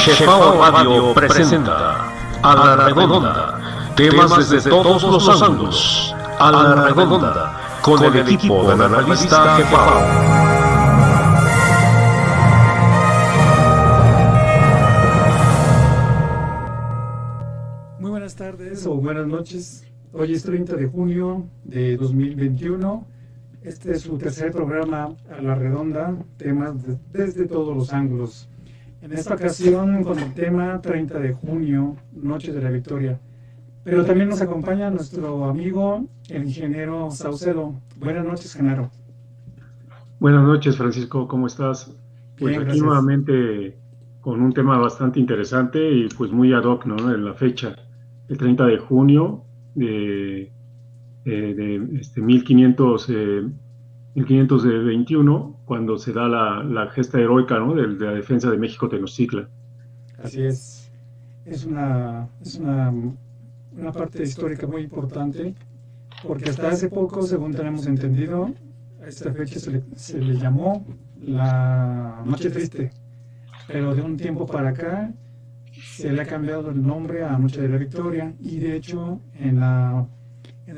Chefao Radio presenta A la Redonda, temas desde todos los ángulos. A la Redonda, con el equipo de la revista Chefao. Muy buenas tardes o buenas noches. Hoy es 30 de junio de 2021. Este es su tercer programa A la Redonda, temas desde todos los ángulos. En esta ocasión con el tema 30 de junio, Noche de la Victoria. Pero también nos acompaña nuestro amigo, el ingeniero Saucedo. Buenas noches, Genaro. Buenas noches, Francisco, ¿cómo estás? Pues Bien, aquí gracias. Nuevamente con un tema bastante interesante y pues muy ad hoc, ¿no? En la fecha, el 30 de junio de 1521, cuando se da la gesta heroica, ¿no? de la defensa de México Tenochtitlan. Así es. Es una parte histórica muy importante, porque hasta hace poco, según tenemos entendido, a esta fecha se le llamó la Noche Triste, pero de un tiempo para acá se le ha cambiado el nombre a Noche de la Victoria, y de hecho en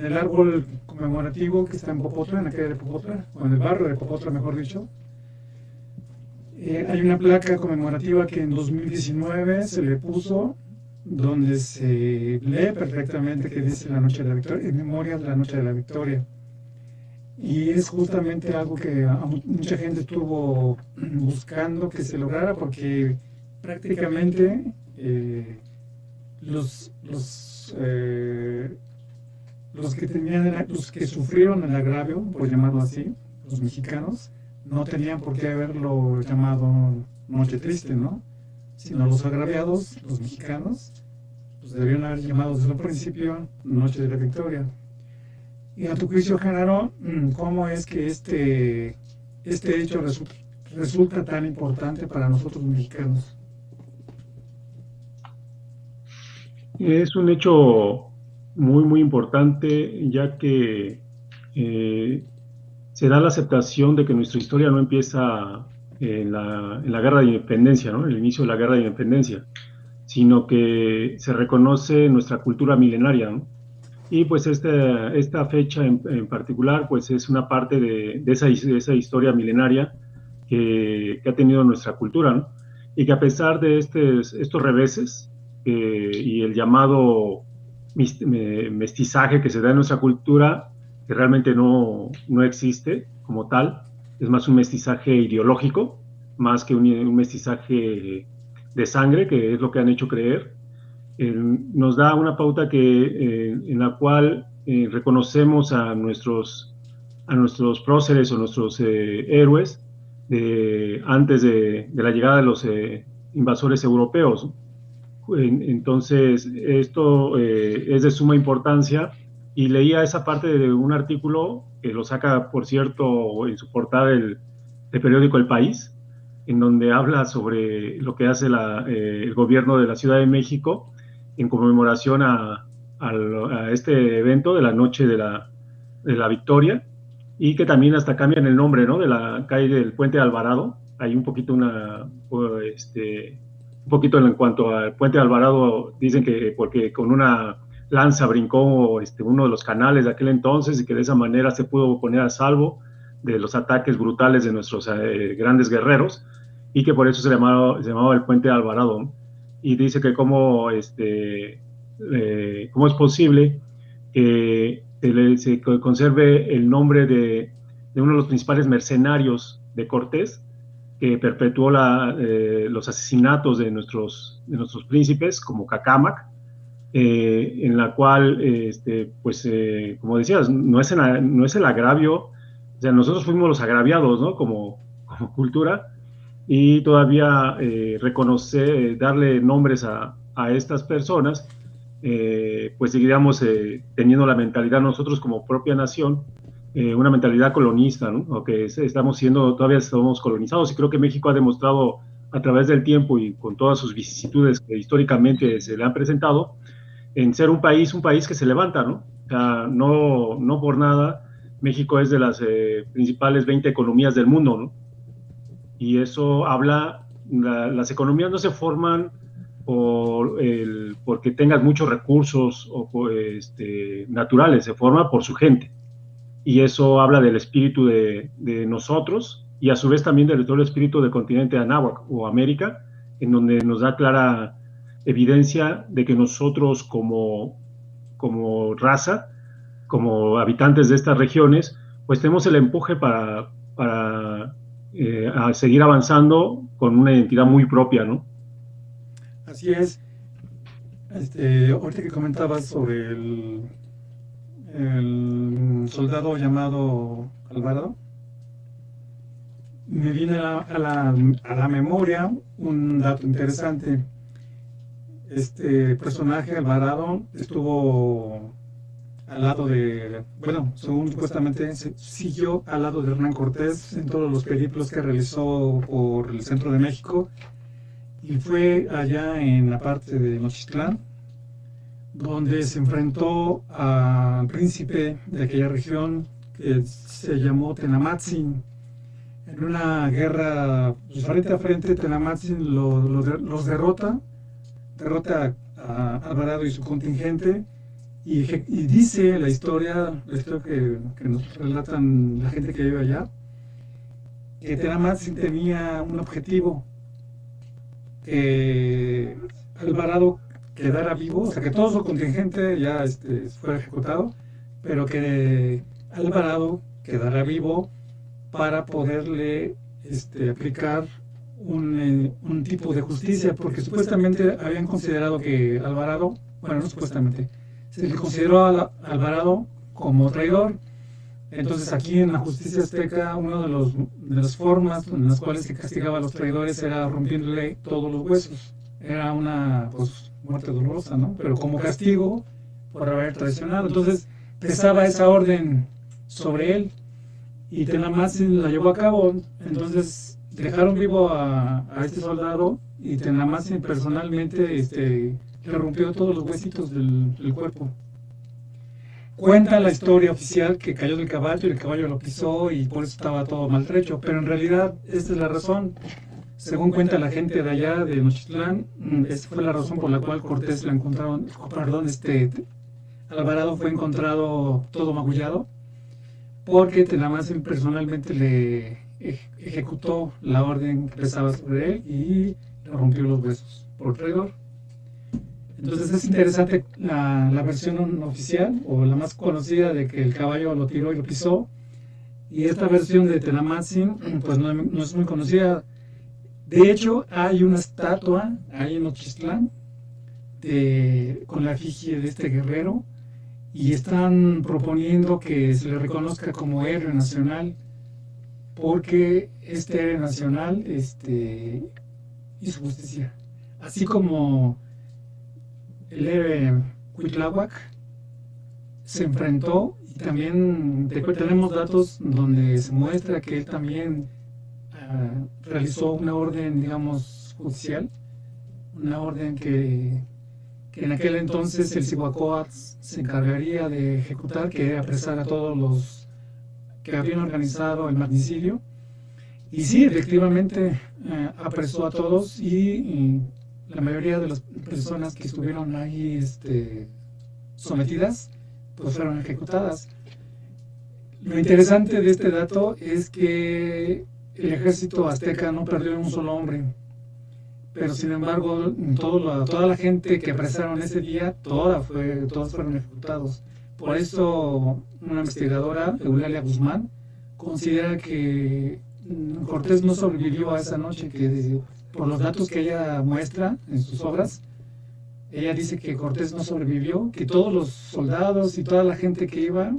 el árbol conmemorativo que está en Popotla, en la calle de Popotla, o en el barrio de Popotla, mejor dicho, hay una placa conmemorativa que en 2019 se le puso, donde se lee perfectamente que dice la Noche de la Victoria, en memoria de la Noche de la Victoria. Y es justamente algo que mucha gente estuvo buscando que se lograra, porque prácticamente los que sufrieron el agravio, por llamarlo así, los mexicanos, no tenían por qué haberlo llamado Noche Triste, ¿no? Sino los agraviados, los mexicanos, pues debieron haber llamado desde el principio Noche de la Victoria. Y a tu juicio, Genaro, ¿cómo es que este hecho resulta tan importante para nosotros mexicanos? Es un hecho muy, muy importante, ya que se da la aceptación de que nuestra historia no empieza en la Guerra de Independencia, ¿no? El inicio de la Guerra de Independencia, sino que se reconoce nuestra cultura milenaria, ¿no? Y pues esta fecha en particular pues es una parte de esa historia milenaria que ha tenido nuestra cultura, ¿no? Y que a pesar de estos reveses y el llamado mestizaje que se da en nuestra cultura, que realmente no existe como tal, es más un mestizaje ideológico, más que un mestizaje de sangre, que es lo que han hecho creer. Nos da una pauta en la cual reconocemos a nuestros próceres o nuestros héroes antes de la llegada de los invasores europeos. Entonces, esto es de suma importancia, y leía esa parte de un artículo que lo saca, por cierto, en su portada el periódico El País, en donde habla sobre lo que hace el gobierno de la Ciudad de México en conmemoración a este evento de la Noche de la Victoria, y que también hasta cambian el nombre, ¿no? De la calle del Puente de Alvarado. Hay un poquito un poquito en cuanto al Puente de Alvarado, dicen que porque con una lanza brincó uno de los canales de aquel entonces, y que de esa manera se pudo poner a salvo de los ataques brutales de nuestros grandes guerreros, y que por eso se llamaba el Puente de Alvarado, ¿no? Y dice que cómo es posible que se conserve el nombre de uno de los principales mercenarios de Cortés, que perpetuó los asesinatos de nuestros príncipes, como Cacámac, en la cual, como decías, no es el agravio, o sea, nosotros fuimos los agraviados, ¿no? Como cultura, y todavía darle nombres a estas personas, pues seguiríamos teniendo la mentalidad nosotros como propia nación, una mentalidad colonista, ¿no? O que todavía estamos colonizados, y creo que México ha demostrado a través del tiempo y con todas sus vicisitudes que históricamente se le han presentado, en ser un país que se levanta, ¿no? O sea, no por nada México es de las principales 20 economías del mundo, ¿no? Y eso habla, las economías no se forman porque tengas muchos recursos naturales, se forma por su gente. Y eso habla del espíritu de nosotros y a su vez también del todo el espíritu del continente Anáhuac o América, en donde nos da clara evidencia de que nosotros como raza, como habitantes de estas regiones, pues tenemos el empuje para a seguir avanzando con una identidad muy propia, ¿no? Así es. Ahorita que comentabas sobre el soldado llamado Alvarado, me viene a la memoria un dato interesante. Este personaje, Alvarado, estuvo al lado según supuestamente siguió al lado de Hernán Cortés en todos los periplos que realizó por el centro de México, y fue allá en la parte de Nochixtlán donde se enfrentó al príncipe de aquella región que se llamó Tenamatzin. En una guerra frente a frente, Tenamatzin los derrota a Alvarado y su contingente, y dice la historia que nos relatan la gente que vive allá, que Tenamatzin tenía un objetivo, que Alvarado quedara vivo, o sea, que todo su contingente ya fuera ejecutado, pero que Alvarado quedara vivo para poderle aplicar un tipo de justicia, porque supuestamente habían considerado que Alvarado, bueno, no supuestamente, se le consideró a Alvarado como traidor. Entonces aquí en la justicia azteca, una de las formas en las cuales se castigaba a los traidores era rompiéndole todos los huesos. Era una muerte dolorosa, ¿no? Pero como castigo por haber traicionado. Entonces pesaba esa orden sobre él, y Tenamatzin la llevó a cabo. Entonces dejaron vivo a este soldado, y Tenamatzin personalmente le rompió todos los huesitos del cuerpo. Cuenta la historia oficial que cayó del caballo y el caballo lo pisó y por eso estaba todo maltrecho, pero en realidad esta es la razón. Según cuenta la gente de allá de Nochixtlán, esta fue la razón por la cual Cortés lo encontraron, Alvarado fue encontrado todo magullado, porque Tenamatzin personalmente le ejecutó la orden que pesaba sobre él y le rompió los huesos por traidor. Entonces es interesante la versión oficial, o la más conocida, de que el caballo lo tiró y lo pisó, y esta versión de Tenamatzin pues no es muy conocida. De hecho, hay una estatua ahí en Nochixtlán con la efigie de este guerrero, y están proponiendo que se le reconozca como héroe nacional, porque este héroe nacional hizo justicia, así como el héroe Cuitláhuac se enfrentó. Y también tenemos datos donde se muestra que él también realizó una orden, digamos, judicial, una orden que en aquel entonces el Cihuacóatl se encargaría de ejecutar, que era apresar a todos los que habían organizado el magnicidio. Y sí, efectivamente apresó a todos, y la mayoría de las personas que estuvieron ahí sometidas pues fueron ejecutadas. Lo interesante de este dato es que el ejército azteca no perdió un solo hombre, pero sin embargo toda la gente que apresaron ese día, todos fueron ejecutados. Por eso una investigadora, Eulalia Guzmán, considera que Cortés no sobrevivió a esa noche, que por los datos que ella muestra en sus obras, ella dice que Cortés no sobrevivió, que todos los soldados y toda la gente que iba,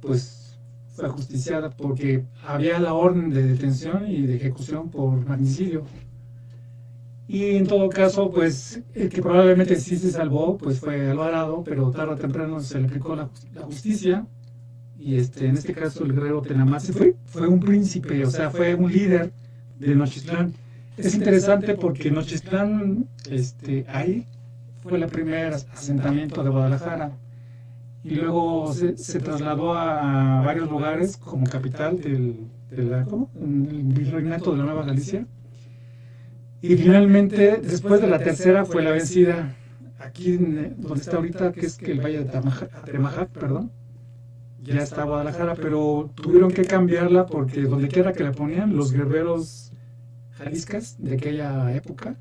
pues fue ajusticiada, porque había la orden de detención y de ejecución por magnicidio. Y en todo caso, pues el que probablemente sí se salvó pues fue Alvarado, pero tarde o temprano se le aplicó la justicia. Y en este caso el guerrero Tenamatzin fue un príncipe, o sea, fue un líder de Nochixtlán. Es interesante porque Nochixtlán ahí fue el primer asentamiento de Guadalajara, y luego se trasladó a varios lugares como capital del virreinato de la Nueva Galicia. Y finalmente, después de la tercera, fue la vencida. Aquí donde está ahorita, que es que el Valle de Atemajac, perdón, ya está Guadalajara, pero tuvieron que cambiarla porque donde quiera que la ponían, los guerreros jaliscas de aquella época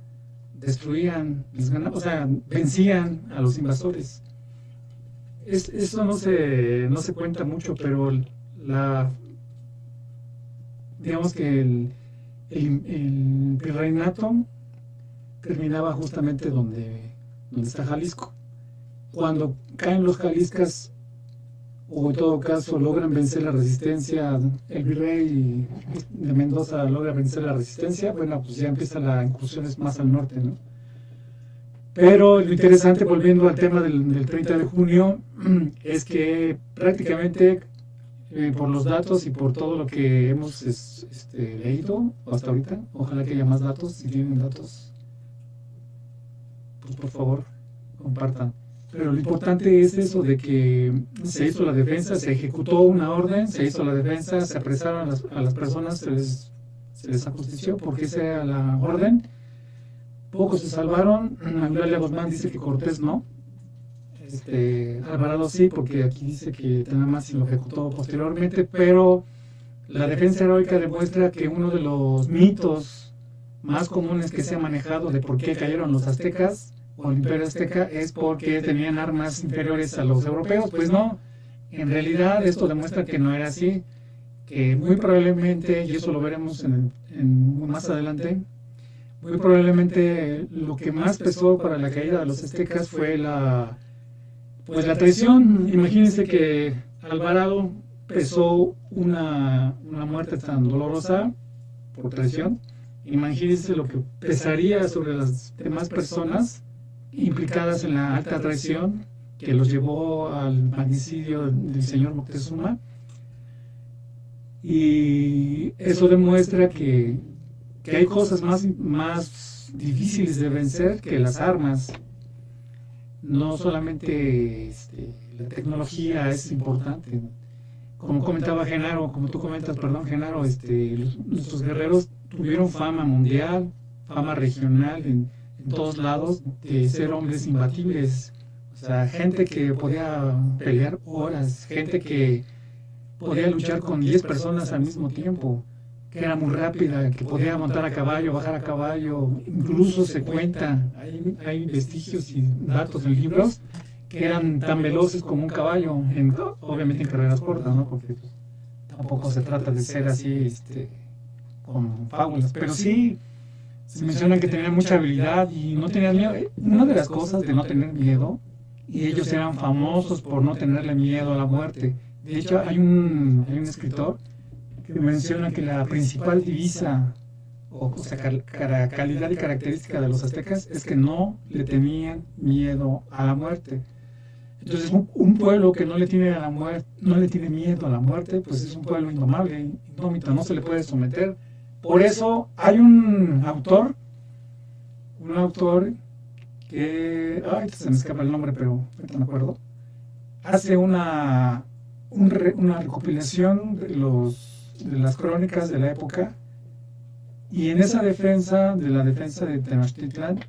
destruían, o sea, vencían a los invasores. Eso no se cuenta mucho, pero digamos que el virreinato terminaba justamente donde está Jalisco. Cuando caen los jaliscas, o en todo caso logran vencer la resistencia, el virrey de Mendoza logra vencer la resistencia, bueno, pues ya empieza la incursión más al norte, ¿no? Pero lo interesante, volviendo al tema del 30 de junio, es que prácticamente por los datos y por todo lo que hemos leído hasta ahorita, ojalá que haya más datos, si tienen datos, pues por favor, compartan. Pero lo importante es eso de que se hizo la defensa, se ejecutó una orden, se hizo la defensa, se apresaron a las personas, se les ajustició porque esa era la orden. Pocos se salvaron. Eulalia Guzmán dice que Cortés no. Alvarado sí, porque aquí dice que nada más se lo ejecutó posteriormente, pero la defensa heroica demuestra que uno de los mitos más comunes que se ha manejado de por qué cayeron los aztecas o el imperio azteca es porque tenían armas inferiores a los europeos. Pues no, en realidad esto demuestra que no era así, que muy probablemente, y eso lo veremos más adelante, muy probablemente lo que más pesó para la caída de los aztecas fue la traición. Imagínense que Alvarado pesó una muerte tan dolorosa por traición. Imagínense lo que pesaría sobre las demás personas implicadas en la alta traición que los llevó al magnicidio del señor Moctezuma. Y eso demuestra que hay cosas más difíciles de vencer que las armas. No solamente la tecnología es importante. Como comentaba Genaro, como tú comentas, perdón, Genaro, nuestros guerreros tuvieron fama mundial, fama regional en todos lados, de ser hombres imbatibles. O sea, gente que podía pelear horas, gente que podía luchar con 10 personas al mismo tiempo, que era muy rápida, que podía montar a caballo, bajar a caballo. Incluso se cuenta, hay vestigios y datos en libros que eran tan veloces como un caballo, obviamente en carreras cortas, ¿no? Porque pues, tampoco se trata de ser así con fábulas, pero sí se menciona que tenían mucha habilidad y no tenían miedo. Una de las cosas de no tener miedo, y ellos eran famosos por no tenerle miedo a la muerte. De hecho, hay un escritor que menciona que la principal divisa, o sea, calidad y característica de los aztecas es que no le tenían miedo a la muerte. Entonces, un pueblo que no le tiene miedo a la muerte, pues es un pueblo indomable, indómito, no se le puede someter. Por eso hay un autor que, se me escapa el nombre, pero ahorita me acuerdo, hace una recopilación de las crónicas de la época, y en esa defensa de Tenochtitlan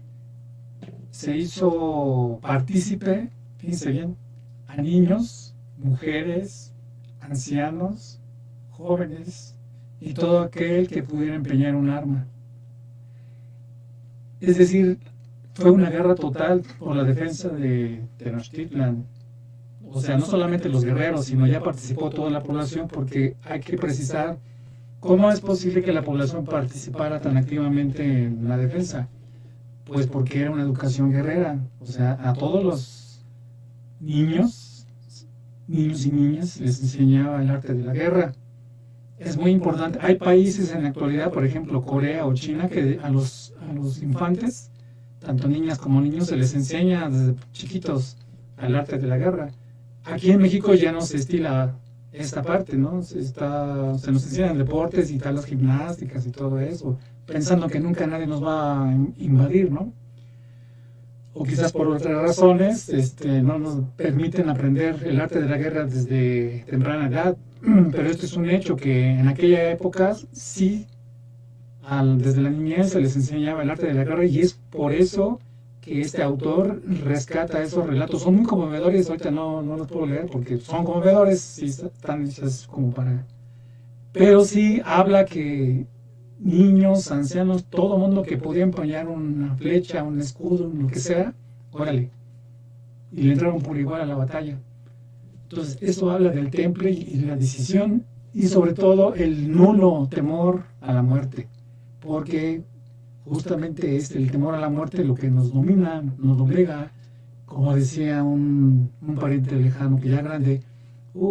se hizo partícipe, fíjense bien, a niños, mujeres, ancianos, jóvenes y todo aquel que pudiera empeñar un arma. Es decir, fue una guerra total por la defensa de Tenochtitlan. O sea, no solamente los guerreros, sino ya participó toda la población, porque hay que precisar cómo es posible que la población participara tan activamente en la defensa. Pues porque era una educación guerrera. O sea, a todos los niños y niñas les enseñaba el arte de la guerra. Es muy importante. Hay países en la actualidad, por ejemplo Corea o China, que a los infantes, tanto niñas como niños, se les enseña desde chiquitos el arte de la guerra. Aquí en México ya no se estila esta parte, ¿no? Se nos enseñan deportes y tablas gimnásticas y todo eso, pensando que nunca nadie nos va a invadir, ¿no? o quizás por otras razones, no nos permiten aprender el arte de la guerra desde temprana edad, pero esto es un hecho que en aquella época sí, desde la niñez se les enseñaba el arte de la guerra, y es por eso que este autor rescata esos relatos. Son muy conmovedores, ahorita no los puedo leer porque son conmovedores, sí están hechas como para... Pero sí habla que niños, ancianos, todo mundo que podía empuñar una flecha, un escudo, lo que sea, órale. Y le entraron por igual a la batalla. Entonces, esto habla del temple y la decisión, y sobre todo el nulo temor a la muerte. Porque justamente es el temor a la muerte lo que nos domina, nos obliga, como decía un pariente lejano que ya grande,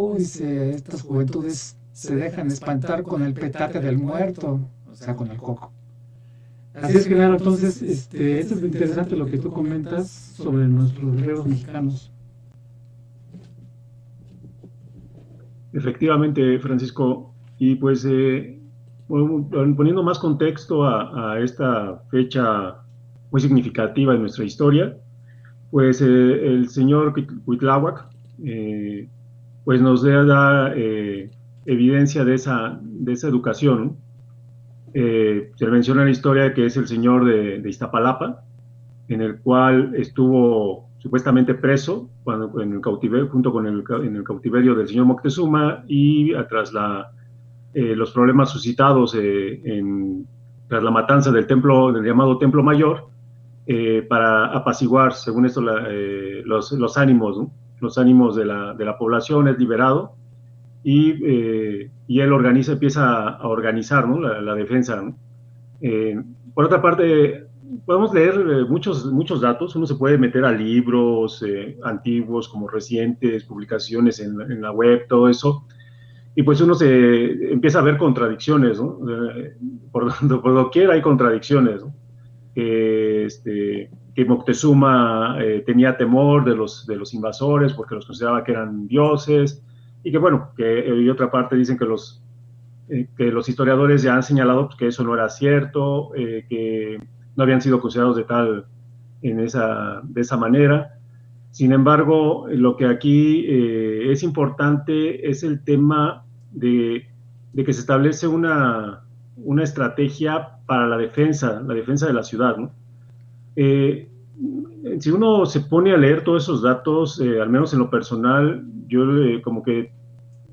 estas juventudes se dejan espantar con el petate del muerto, o sea, con el coco. Así es que claro, entonces, esto es lo interesante lo que tú comentas sobre nuestros guerreros mexicanos. Efectivamente, Francisco, y pues poniendo más contexto a esta fecha muy significativa en nuestra historia, pues el señor Cuitláhuac pues nos da evidencia de esa educación, ¿no? Se menciona en la historia que es el señor de Iztapalapa, en el cual estuvo supuestamente preso en el cautiverio, en el cautiverio del señor Moctezuma, y tras los problemas suscitados tras la matanza del llamado Templo Mayor, para apaciguar, según esto, los ánimos, ¿no? Los ánimos de la población, es liberado, y él empieza a organizar, ¿no? la defensa, ¿no? Por otra parte, podemos leer muchos datos. Uno se puede meter a libros antiguos como recientes, publicaciones en la web, todo eso, y pues uno se empieza a ver contradicciones, ¿no? Por doquier hay contradicciones, ¿no? Que Moctezuma tenía temor de los invasores porque los consideraba que eran dioses, y que bueno, y otra parte dicen que los historiadores ya han señalado que eso no era cierto, que no habían sido considerados de esa manera. Sin embargo, lo que aquí es importante es el tema de que se establece una estrategia para la defensa de la ciudad, ¿no? Si uno se pone a leer todos esos datos, al menos en lo personal, yo como que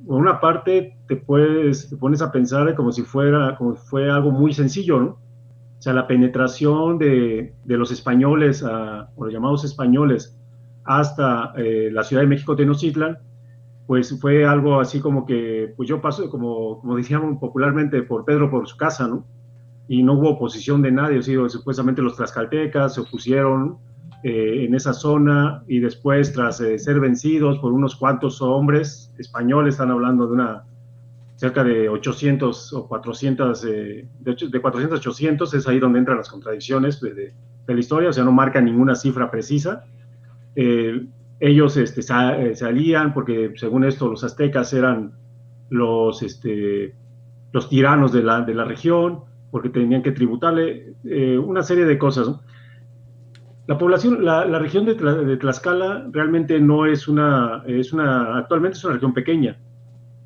por una parte te pones a pensar como si fue algo muy sencillo, ¿no? O sea, la penetración de los españoles, o los llamados españoles, hasta la Ciudad de México, Tenochtitlan, pues fue algo así como que, pues yo paso, como decíamos popularmente, por Pedro por su casa, ¿no? Y no hubo oposición de nadie, o sea, supuestamente los tlaxcaltecas se opusieron en esa zona, y después, tras ser vencidos por unos cuantos hombres españoles, están hablando de cerca de 800 o 400, de 400 a 800, es ahí donde entran las contradicciones de la historia, o sea, no marca ninguna cifra precisa. Ellos se alían porque, según esto, los aztecas eran los tiranos de la región, porque tenían que tributarle una serie de cosas, ¿no? La población, la región de Tlaxcala realmente no actualmente es una región pequeña,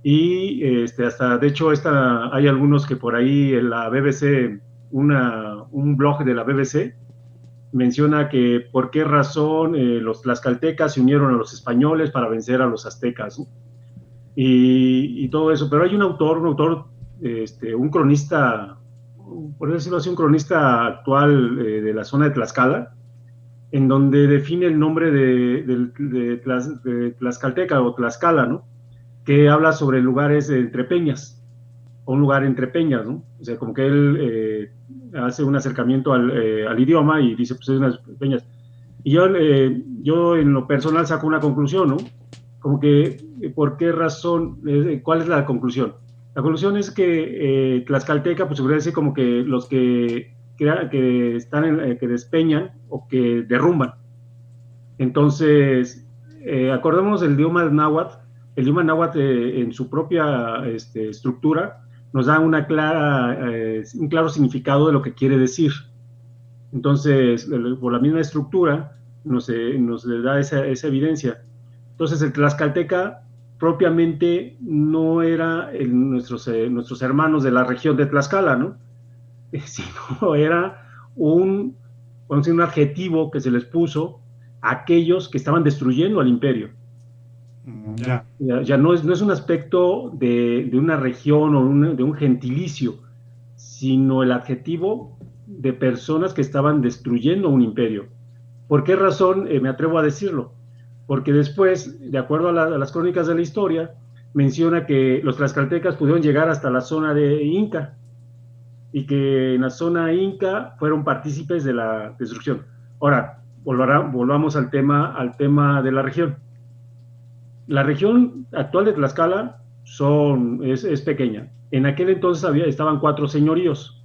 y de hecho hay algunos que por ahí en la BBC, un blog de la BBC menciona que por qué razón los tlaxcaltecas se unieron a los españoles para vencer a los aztecas, ¿no? Y todo eso, pero hay un autor, un cronista, por decirlo así, un cronista actual de la zona de Tlaxcala, en donde define el nombre de Tlaxcalteca o Tlaxcala, ¿no? Que habla sobre lugares entre peñas, o un lugar entre peñas, ¿no? O sea, como que él hace un acercamiento al idioma y dice, pues, hay unas peñas. Y yo en lo personal saco una conclusión, ¿no? Como que, ¿por qué razón? ¿Cuál es la conclusión? La conclusión es que Tlaxcalteca, pues se podría decir como que los que despeñan o que derrumban. Entonces, acordémonos del idioma náhuatl. El idioma náhuatl en su propia estructura nos da un claro significado de lo que quiere decir. Entonces, por la misma estructura, nos da esa evidencia. Entonces, el tlaxcalteca propiamente no era nuestros hermanos de la región de Tlaxcala, ¿no? Sino era un adjetivo que se les puso a aquellos que estaban destruyendo al imperio. Ya no es un aspecto de una región o de un gentilicio, sino el adjetivo de personas que estaban destruyendo un imperio. ¿Por qué razón me atrevo a decirlo? Porque después, de acuerdo a las crónicas de la historia, menciona que los tlaxcaltecas pudieron llegar hasta la zona de Inca, y que en la zona Inca fueron partícipes de la destrucción. Ahora, volvamos al tema de la región. La región actual de Tlaxcala es pequeña. En aquel entonces estaban 4 señoríos.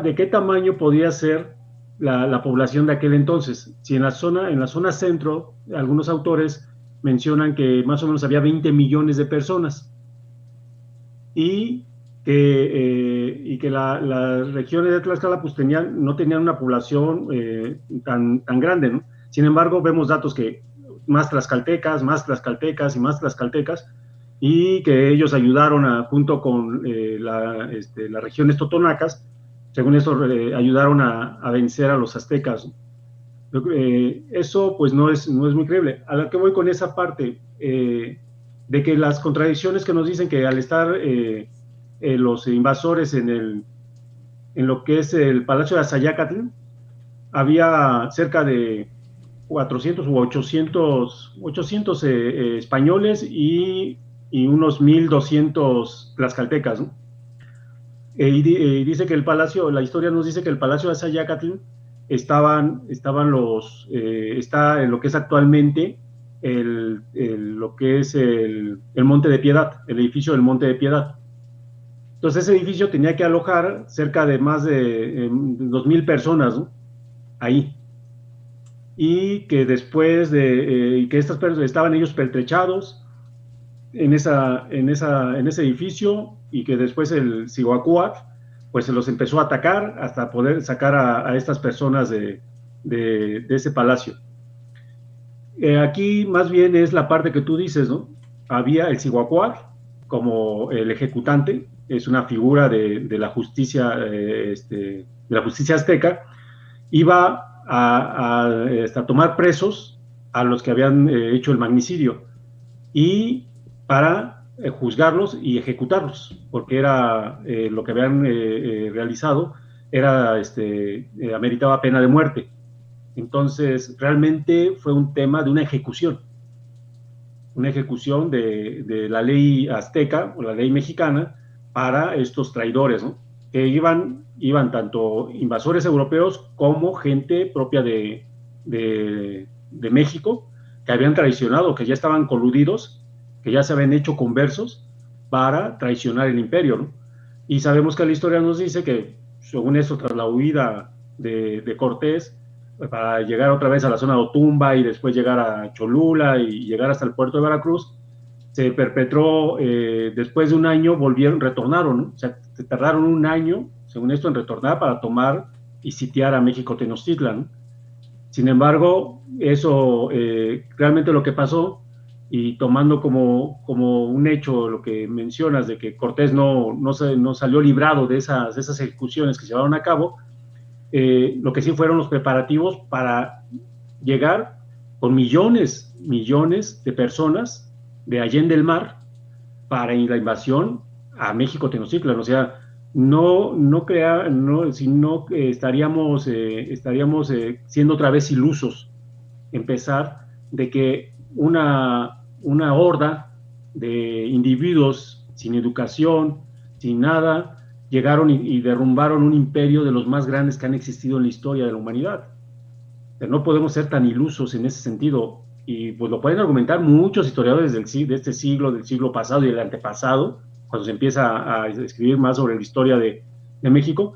¿De qué tamaño podía ser la población de aquel entonces? Si en la zona centro, algunos autores mencionan que más o menos había 20 millones de personas, y que las regiones de Tlaxcala pues no tenían una población tan grande, ¿no? Sin embargo, vemos datos que más tlaxcaltecas y más tlaxcaltecas, y que ellos ayudaron junto con las regiones totonacas, según eso, ayudaron a vencer a los aztecas. Eso pues no es muy creíble. A lo que voy con esa parte, de que las contradicciones que nos dicen que al estar los invasores en lo que es el Palacio de Azayacatl, había cerca de 400 u 800 españoles y unos 1,200 tlaxcaltecas, ¿no? Y dice que la historia nos dice que el Palacio de Azayacatl está en lo que es actualmente lo que es el Monte de Piedad, el edificio del Monte de Piedad. Entonces ese edificio tenía que alojar cerca de más de 2,000 personas, ¿no? Ahí. Y que después que estas personas estaban ellos pertrechados en ese edificio, y que después el Cihuacóatl pues se los empezó a atacar hasta poder sacar a estas personas de ese palacio. Aquí más bien es la parte que tú dices, ¿no? Había el Cihuacóatl como el ejecutante, es una figura de la justicia azteca. Iba a tomar presos a los que habían hecho el magnicidio, y para juzgarlos y ejecutarlos, porque era lo que habían realizado ameritaba pena de muerte. Entonces realmente fue un tema de una ejecución de la ley azteca o la ley mexicana para estos traidores, ¿no? Que iban tanto invasores europeos como gente propia de México, que habían traicionado, que ya estaban coludidos, que ya se habían hecho conversos para traicionar el imperio, ¿no? Y sabemos que la historia nos dice que, según eso, tras la huida de Cortés, para llegar otra vez a la zona de Otumba y después llegar a Cholula y llegar hasta el puerto de Veracruz, se perpetró, después de un año retornaron, ¿no? O sea, se tardaron un año, según esto, en retornar para tomar y sitiar a México Tenochtitlan, ¿no? Sin embargo, eso realmente lo que pasó, y tomando como un hecho lo que mencionas de que Cortés no salió librado de esas ejecuciones que se llevaron a cabo, lo que sí fueron los preparativos para llegar con millones de personas de Allende el Mar para la invasión a México Tenochtitlan. O sea, sino estaríamos siendo otra vez ilusos empezar de que una horda de individuos sin educación, sin nada, llegaron y derrumbaron un imperio de los más grandes que han existido en la historia de la humanidad. Pero no podemos ser tan ilusos en ese sentido, y pues lo pueden argumentar muchos historiadores de este siglo, del siglo pasado y del antepasado, cuando se empieza a escribir más sobre la historia de México,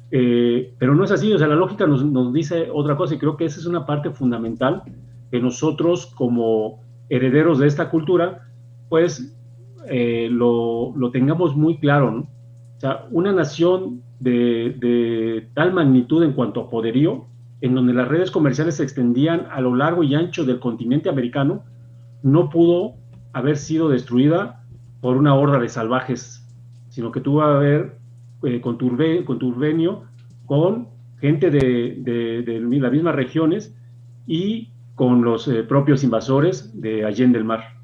pero no es así. O sea, la lógica nos dice otra cosa, y creo que esa es una parte fundamental que nosotros, como herederos de esta cultura, pues lo tengamos muy claro, ¿no? O sea, una nación de tal magnitud en cuanto a poderío en donde las redes comerciales se extendían a lo largo y ancho del continente americano, no pudo haber sido destruida por una horda de salvajes, sino que tuvo que haber conturbio con gente de las mismas regiones y con los propios invasores de Allende el Mar.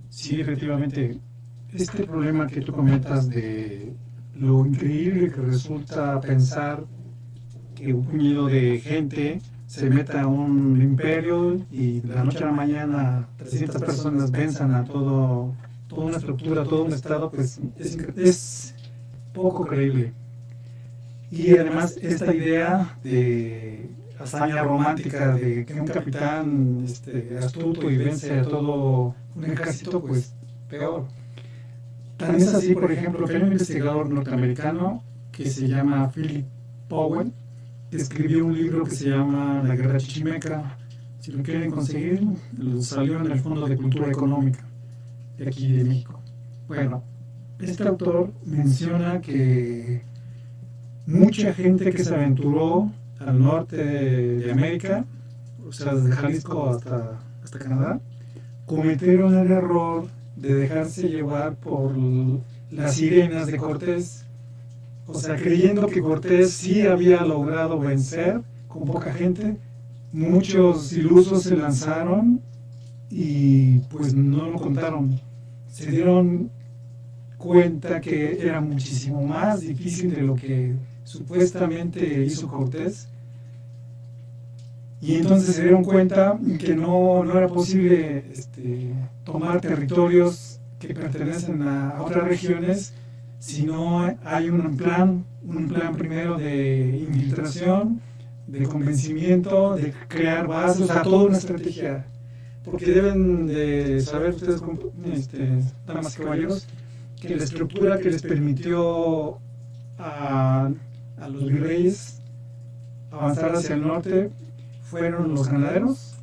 Sí, efectivamente. Este problema que tú comentas de lo increíble que resulta pensar que un puñado de gente se meta a un imperio y de la noche a la mañana 300 personas venzan a toda una estructura, todo un estado, pues es poco creíble. Y además esta idea de hazaña romántica de que un capitán astuto y vence a todo un ejército, pues peor. Tan es así, por ejemplo, que hay un investigador norteamericano que se llama Philip Powell, que escribió un libro que se llama La Guerra Chichimeca. Si lo quieren conseguir, salió en el Fondo de Cultura Económica de aquí de México. Bueno, este autor menciona que mucha gente que se aventuró al norte de América, o sea, desde Jalisco hasta Canadá, cometieron el error de dejarse llevar por las sirenas de Cortés, o sea, creyendo que Cortés sí había logrado vencer con poca gente. Muchos ilusos se lanzaron y pues no lo contaron. Se dieron cuenta que era muchísimo más difícil de lo que supuestamente hizo Cortés, y entonces se dieron cuenta que no era posible tomar territorios que pertenecen a otras regiones si no hay un plan primero de infiltración, de convencimiento, de crear bases, o sea, toda una estrategia, porque deben de saber ustedes, damas y caballeros, que la estructura que les permitió a los virreyes avanzar hacia el norte fueron los ganaderos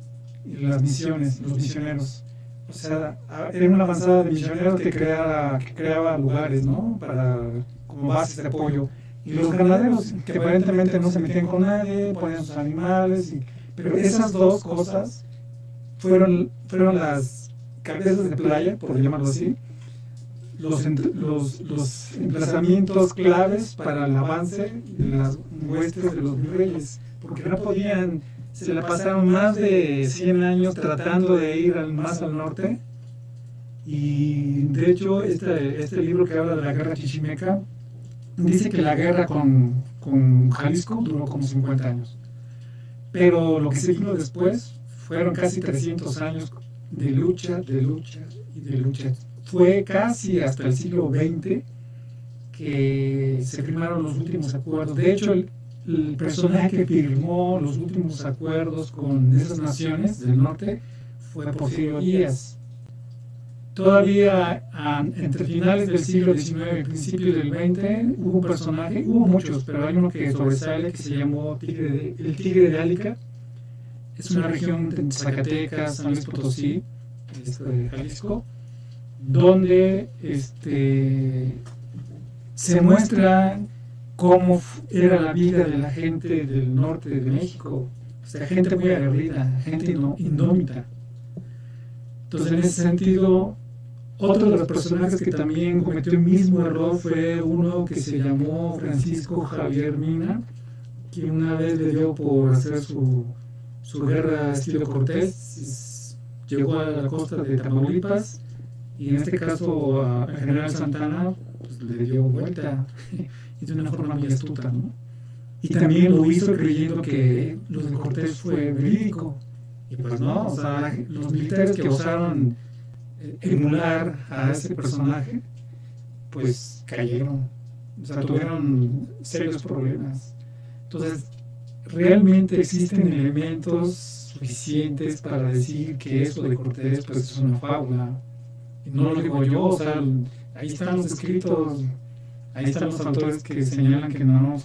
y las misiones, los misioneros. O sea, era una avanzada de misioneros que creaba lugares, ¿no?, como bases de apoyo. Y los ganaderos, que aparentemente no se metían con nadie, ponían sus animales, pero esas dos cosas fueron las cabezas de playa, por llamarlo así, los emplazamientos claves para el avance de las huestes de los virreyes, porque no podían. Se la pasaron más de 100 años tratando de ir más al norte, y de hecho este libro que habla de la guerra chichimeca dice que la guerra con Jalisco duró como 50 años, pero lo que se vino después fueron casi 300 años de lucha y de lucha. Fue casi hasta el siglo XX que se firmaron los últimos acuerdos. De hecho, el personaje que firmó los últimos acuerdos con esas naciones del norte fue Porfirio Díaz. Todavía entre finales del siglo XIX y principios del XX hubo un personaje, hubo muchos, pero hay uno que sobresale, que se llamó el Tigre de Álica. Es una región de Zacatecas, San Luis Potosí, de Jalisco, donde se muestra cómo era la vida de la gente del norte de México. O sea, gente muy aguerrida, gente indómita. Entonces, en ese sentido, otro de los personajes que también cometió el mismo error fue uno que se llamó Francisco Javier Mina, que una vez le dio por hacer su guerra estilo Cortés. Llegó a la costa de Tamaulipas y en este caso al general Santana pues, le dio vuelta y de una forma muy astuta, ¿no? Y también lo hizo creyendo que lo de Cortés fue verídico. Y pues no, o sea, los militares que osaron emular a ese personaje, pues cayeron, o sea, tuvieron serios problemas. Entonces, realmente existen elementos suficientes para decir que eso de Cortés pues es una fábula. Y no lo digo yo, o sea, ahí están los escritos, ahí están los autores que señalan que no,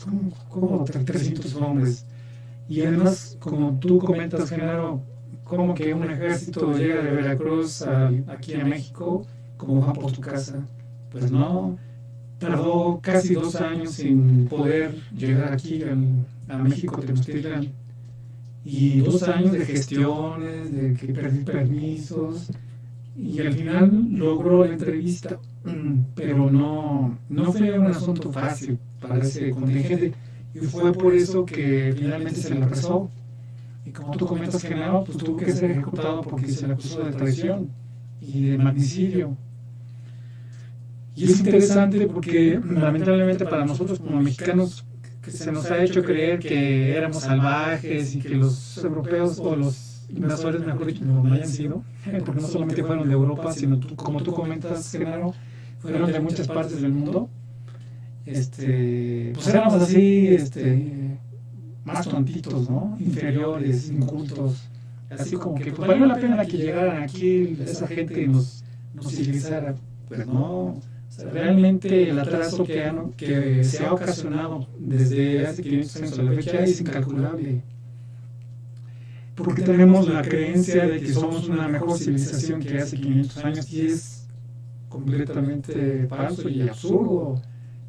como 300 hombres. Y además, como tú comentas, Genaro, como que un ejército llega de Veracruz aquí a México como va por tu casa. Pues no, tardó casi 2 años sin poder llegar aquí a México Tenochtitlan. y 2 años de gestiones, de que perdí permisos, y al final logró la entrevista, pero no fue un asunto fácil para ese contingente, y fue por eso que finalmente se le apresó. Y como tú comentas, Genaro, pues tuvo que ser ejecutado porque se le acusó de traición y de magnicidio. Y es interesante porque lamentablemente para nosotros como mexicanos que se nos ha hecho creer que éramos salvajes y que los europeos o los invasores, mejor dicho, no hayan sido, porque no solamente fueron de Europa, sino como tú comentas, Genaro, fueron de muchas partes del mundo. Pues éramos así, más tontitos, ¿no? Inferiores, incultos, así como que pues, valió la pena que llegaran aquí esa gente y nos civilizara. Pues no, o sea, realmente el atraso que se ha ocasionado desde hace 500 años a la fecha es incalculable. Porque tenemos la creencia de que somos una mejor civilización que hace 500 años y es completamente falso y absurdo.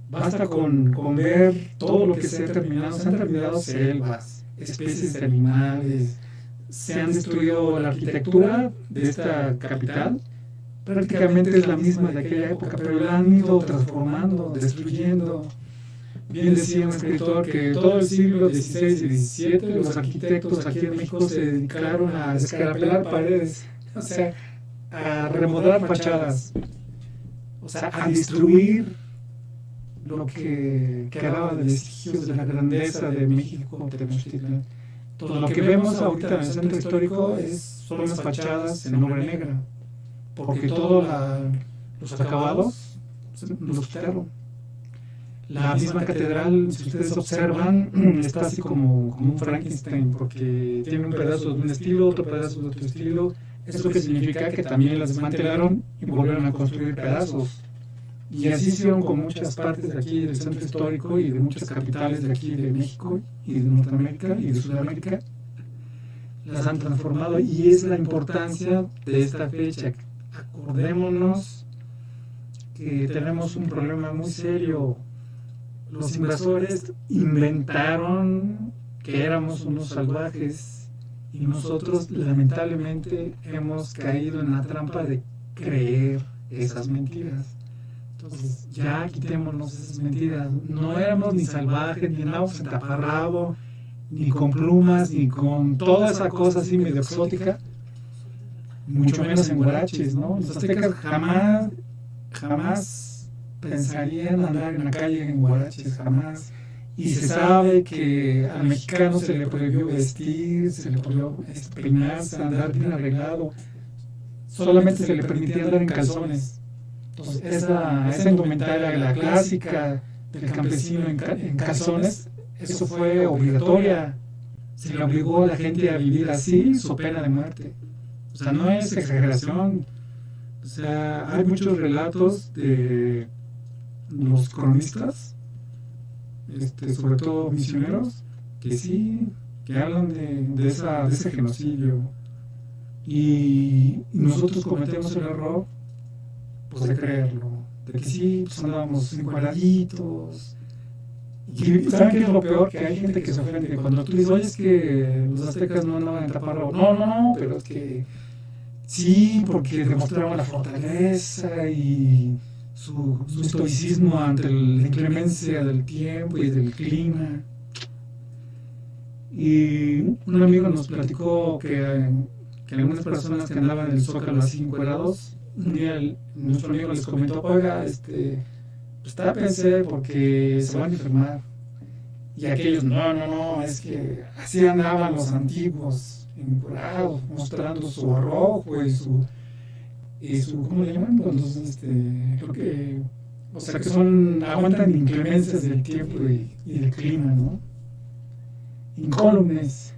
Basta con ver todo lo que se ha terminado. Se han terminado selvas, especies de animales, se han destruido la arquitectura de esta capital. Prácticamente es la misma de aquella época, pero la han ido transformando, destruyendo. Bien decía un escritor que todo el siglo XVI y XVII los arquitectos aquí en México se dedicaron a descarapelar paredes, o sea, a remodelar fachadas, o sea, a destruir lo que quedaba de vestigios de la grandeza de México, Tenochtitlan. Todo lo que vemos ahorita en el centro histórico son las fachadas en obra negra, porque todos los acabados los quitaron. La misma catedral, si ustedes observan, está así como un Frankenstein, porque tiene un pedazo de un estilo, otro pedazo de otro estilo. Eso que significa que también las desmantelaron y volvieron a construir pedazos. Y así hicieron con muchas partes de aquí del centro histórico y de muchas capitales de aquí de México y de Norteamérica y de Sudamérica. Las han transformado y es la importancia de esta fecha. Acordémonos que tenemos un problema muy serio. Los invasores inventaron que éramos unos salvajes y nosotros lamentablemente hemos caído en la trampa de creer esas mentiras. Entonces ya quitémonos esas mentiras. No éramos ni salvajes, ni andábamos en taparrabo, ni con plumas, ni con toda esa cosa así medio exótica, mucho menos en guaraches, ¿no? Los aztecas jamás pensarían andar en la calle en guaraches, jamás. Y se sabe que al mexicano se le prohibió vestir, se le prohibió peinarse, andar bien arreglado. Solamente se le permitía andar en calzones. Entonces, esa indumentaria, la clásica del campesino en calzones, eso fue obligatoria. Se le obligó a la gente a vivir así, so pena de muerte. O sea, no es exageración. O sea, hay muchos relatos de los cronistas, sobre todo misioneros, que sí, que hablan de ese genocidio. Y nosotros cometemos el error, pues, de creerlo, de que sí, pues andábamos encuadraditos. Y ¿saben qué es lo peor? Que hay gente que se ofende cuando tú dices, oye, es que los aztecas no andaban en taparrabo. No, pero es que sí, porque demostraban la fortaleza y su estoicismo ante la inclemencia del tiempo y del clima. Y un amigo nos platicó que algunas personas que andaban en el Zócalo así encuerados, un día nuestro amigo les comentó, oiga, pues tápense porque se van a enfermar. Y aquellos, no, es que así andaban los antiguos, encuerados, mostrando su arrojo y su ¿cómo le llaman? Entonces, creo que, o sea, que aguantan inclemencias del tiempo y del clima, ¿no? Incólumes.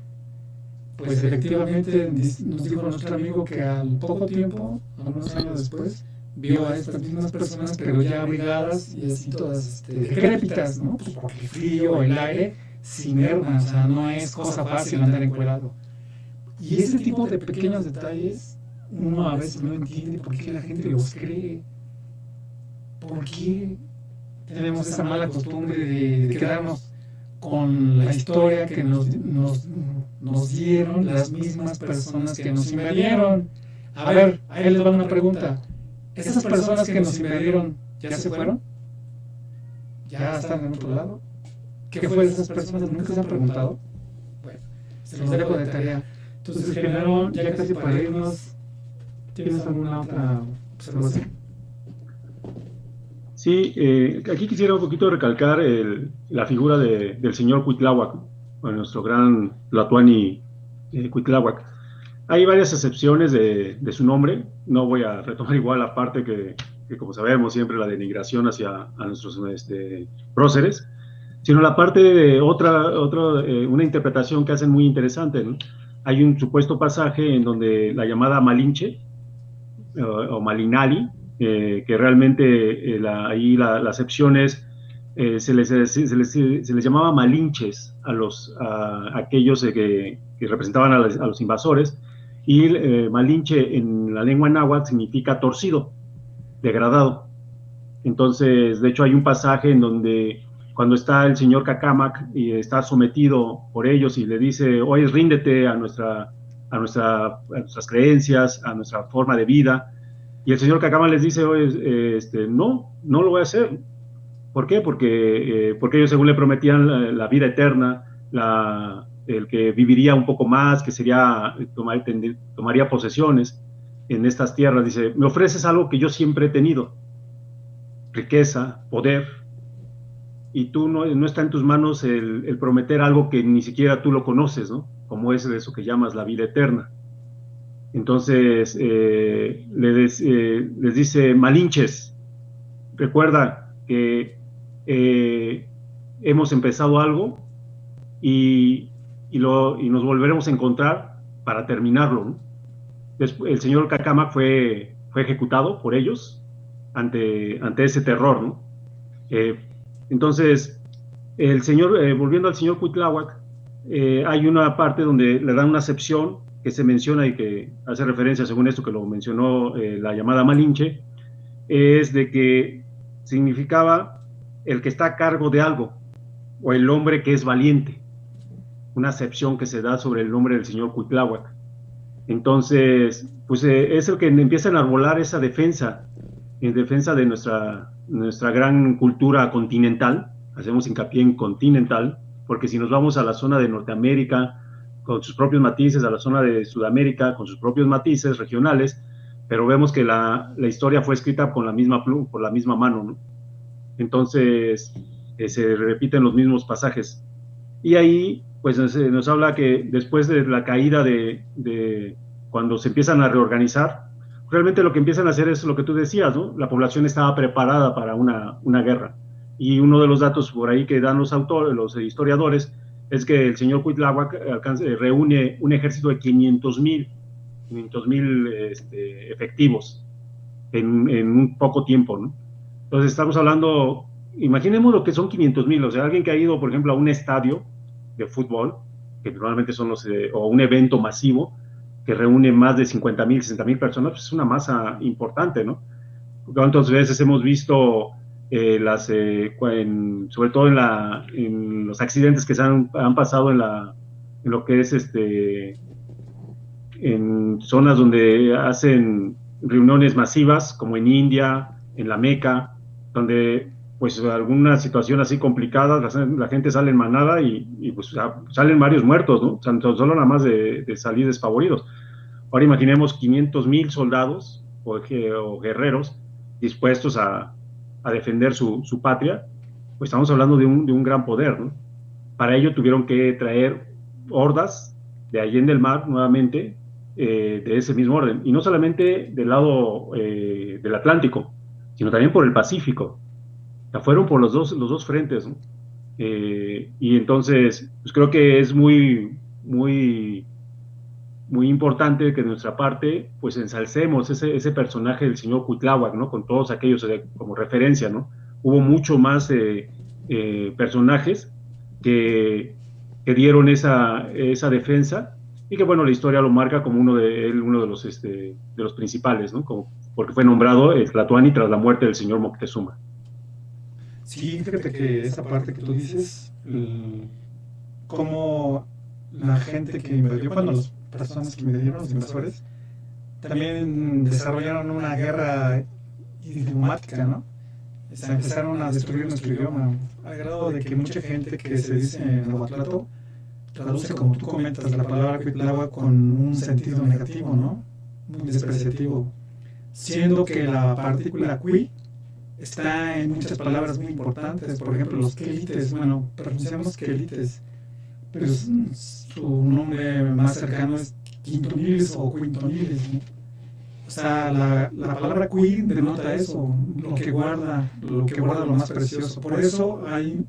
Pues efectivamente nos dijo nuestro amigo que al poco tiempo, algunos años después, vio a estas mismas personas, pero ya abrigadas y así todas decrépitas, ¿no? Pues porque el frío, el aire, se inervan, o sea, no es cosa fácil andar encuerado. Y ese tipo de pequeños detalles, uno a veces no entiende por qué la gente los cree. ¿Por qué tenemos esa mala costumbre de quedarnos con la historia que nos dieron las mismas personas que nos invadieron. A ver, ahí les va una pregunta. ¿Esas personas que nos invadieron ya se fueron? ¿Ya están en otro lado? ¿Qué fue de esas personas? ¿Nunca se han preguntado? Bueno, se los dejo de tarea. Entonces, Genaro, ya casi para irnos, ¿tienes alguna otra observación? Sí, aquí quisiera un poquito recalcar la figura del señor Cuitláhuac, nuestro gran Tlatoani Cuitláhuac. Hay varias excepciones de su nombre, no voy a retomar igual la parte que como sabemos siempre la denigración hacia a nuestros próceres, sino la parte de una interpretación que hacen muy interesante, ¿no? Hay un supuesto pasaje en donde la llamada Malinche o Malinali, que realmente ahí la acepción es, se les llamaba malinches a aquellos que representaban a los invasores, y malinche en la lengua náhuatl significa torcido, degradado. Entonces, de hecho, hay un pasaje en donde cuando está el señor Cacámac y está sometido por ellos y le dice, oye, ríndete a nuestras creencias, a nuestra forma de vida, y el señor Cacámac les dice, oye, no lo voy a hacer. ¿Por qué? Porque ellos según le prometían la vida eterna, el que viviría un poco más, que tomaría posesiones en estas tierras. Dice, me ofreces algo que yo siempre he tenido, riqueza, poder, y tú no está en tus manos el prometer algo que ni siquiera tú lo conoces, ¿no? Como es eso que llamas la vida eterna. Entonces les dice, malinches, recuerda que hemos empezado algo y nos volveremos a encontrar para terminarlo, ¿no? Después, el señor Cacámac fue ejecutado por ellos ante ese terror, ¿no? Entonces, volviendo al señor Cuitláhuac, hay una parte donde le dan una acepción que se menciona y que hace referencia, según esto que lo mencionó, la llamada Malinche, es de que significaba el que está a cargo de algo, o el hombre que es valiente, una acepción que se da sobre el nombre del señor Cuitláhuac. Entonces, pues es el que empieza a enarbolar esa defensa, en defensa de nuestra gran cultura continental. Hacemos hincapié en continental, porque si nos vamos a la zona de Norteamérica, con sus propios matices, a la zona de Sudamérica, con sus propios matices regionales, pero vemos que la historia fue escrita por la misma mano, ¿no? Entonces, se repiten los mismos pasajes. Y ahí, pues, nos habla que después de la caída cuando se empiezan a reorganizar, realmente lo que empiezan a hacer es lo que tú decías, ¿no? La población estaba preparada para una guerra. Y uno de los datos por ahí que dan los historiadores, es que el señor Cuitláhuac reúne un ejército de 500,000 efectivos en un poco tiempo, ¿no? Entonces estamos hablando, imaginemos lo que son 500,000, o sea, alguien que ha ido, por ejemplo, a un estadio de fútbol, que normalmente son o un evento masivo, que reúne más de 50,000, 60,000 personas, pues es una masa importante, ¿no? ¿Cuántas veces hemos visto sobre todo en los accidentes que han pasado en lo que es en zonas donde hacen reuniones masivas, como en India, en la Meca, donde pues alguna situación así complicada, la gente sale en manada y pues salen varios muertos, ¿no? Solo nada más de salir despavoridos. Ahora imaginemos 500,000 soldados o guerreros dispuestos a defender su patria, pues estamos hablando de un gran poder, ¿no? Para ello tuvieron que traer hordas de Allende el Mar nuevamente, de ese mismo orden, y no solamente del lado del Atlántico, sino también por el Pacífico. O sea, fueron por los dos frentes, ¿no? Y entonces, pues creo que es muy, muy, muy importante que de nuestra parte, pues ensalcemos ese personaje del señor Cuitláhuac, ¿no? Con todos aquellos como referencia, ¿no? Hubo mucho más personajes que dieron esa defensa, y que, bueno, la historia lo marca como uno de los principales, ¿no? Porque fue nombrado el Tlatoani tras la muerte del señor Moctezuma. Sí, fíjate que esa parte que tú dices, cómo la gente que invadió, bueno, las personas que invadieron, los invasores, también desarrollaron una guerra idiomática, ¿no? O sea, empezaron a destruir nuestro idioma, al grado de que mucha gente que se dice nahuatlato traduce, como tú comentas, la palabra Cuitlahua con un sentido negativo, ¿no? Muy despreciativo, siendo que la partícula cui está en muchas palabras muy importantes. Por ejemplo, los quelites, bueno, pronunciamos quelites, pero su nombre más cercano es quintoniles o quintoniles, ¿no? O sea, la palabra cui denota eso, lo que guarda lo más precioso. Por eso hay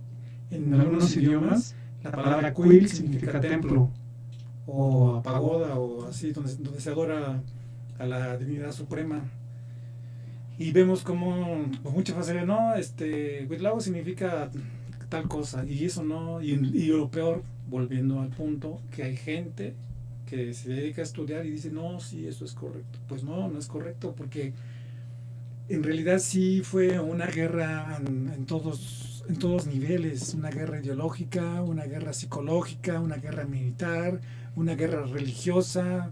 en algunos idiomas la palabra cuil significa templo o pagoda o así, donde se adora a la divinidad suprema. Y vemos como con mucha facilidad, no, Cuitlahua significa tal cosa, y eso no, y lo peor, volviendo al punto, que hay gente que se dedica a estudiar y dice, no, sí, eso es correcto. Pues no es correcto, porque en realidad sí fue una guerra en todos niveles, una guerra ideológica, una guerra psicológica, una guerra militar, una guerra religiosa,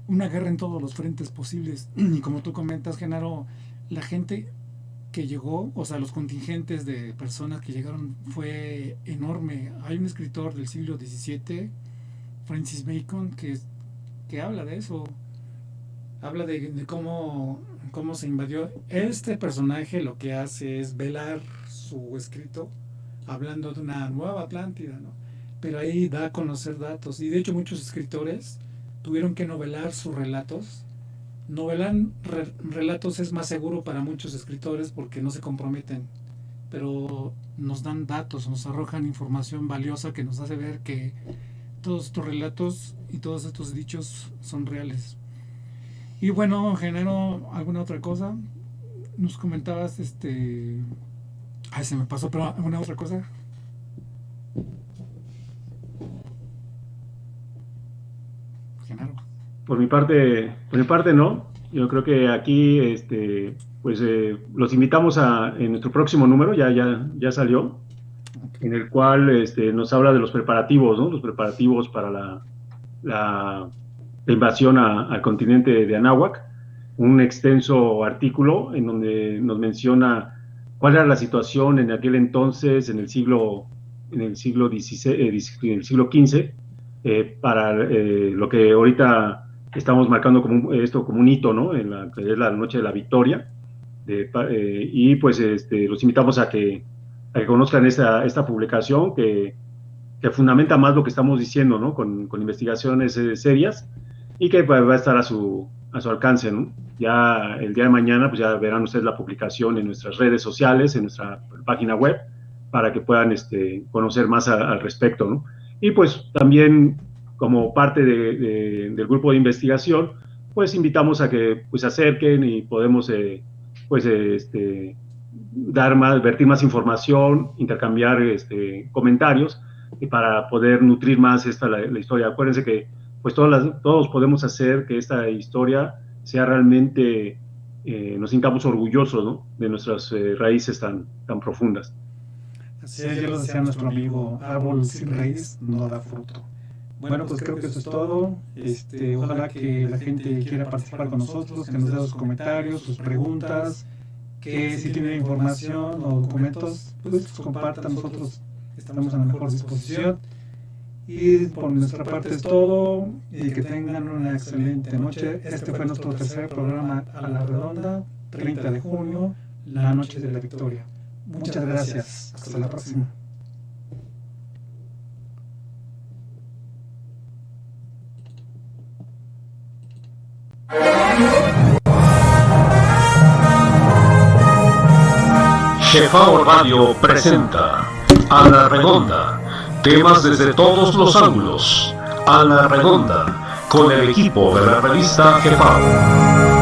una guerra en todos los frentes posibles. Y como tú comentas, Genaro, la gente que llegó, o sea, los contingentes de personas que llegaron fue enorme. Hay un escritor del siglo XVII, Francis Bacon, que habla de eso, habla de cómo se invadió. Este personaje lo que hace es velar su escrito, hablando de una nueva Atlántida, ¿no? Pero ahí da a conocer datos, y de hecho muchos escritores tuvieron que novelar sus relatos. Novelar relatos es más seguro para muchos escritores porque no se comprometen, pero nos dan datos, nos arrojan información valiosa que nos hace ver que todos estos relatos y todos estos dichos son reales. Y bueno, Genaro, ¿alguna otra cosa? Nos comentabas, ay, se me pasó, pero ¿alguna otra cosa? Genaro. Por mi parte no. Yo creo que aquí, pues los invitamos en nuestro próximo número, ya salió, en el cual nos habla de los preparativos, ¿no? Los preparativos para la invasión al continente de Anáhuac, un extenso artículo en donde nos menciona cuál era la situación en aquel entonces, en el siglo XV, para lo que ahorita estamos marcando como un hito, ¿no? En la que es la Noche de la Victoria, y pues los invitamos a que conozcan esta publicación que fundamenta más lo que estamos diciendo, ¿no? Con investigaciones serias, y que va a estar a su alcance, ¿no? Ya el día de mañana, pues ya verán ustedes la publicación en nuestras redes sociales, en nuestra página web, para que puedan conocer más al respecto, ¿no? Y pues también, como parte del grupo de investigación, pues invitamos a que pues se acerquen y podemos vertir más información, intercambiar comentarios, y para poder nutrir más la historia. Acuérdense que pues todos podemos hacer que esta historia sea realmente, nos sintamos orgullosos, ¿no? De nuestras raíces tan profundas. Así es, ya lo decía nuestro amigo, árbol sin raíz no da fruto. Bueno, pues creo que eso es todo. Ojalá que la gente quiera participar con nosotros, que nos dé sus comentarios, sus preguntas, que si tienen información o documentos, pues los compartan. Nosotros estamos en la mejor disposición. Y por nuestra parte es todo, y que tengan una excelente noche. Este fue nuestro tercer programa a la redonda, 30 de junio, la Noche de la Victoria. Muchas gracias. Hasta la próxima. Jefao Radio presenta A la Redonda, temas desde todos los ángulos. A la Redonda, con el equipo de la revista Jefao.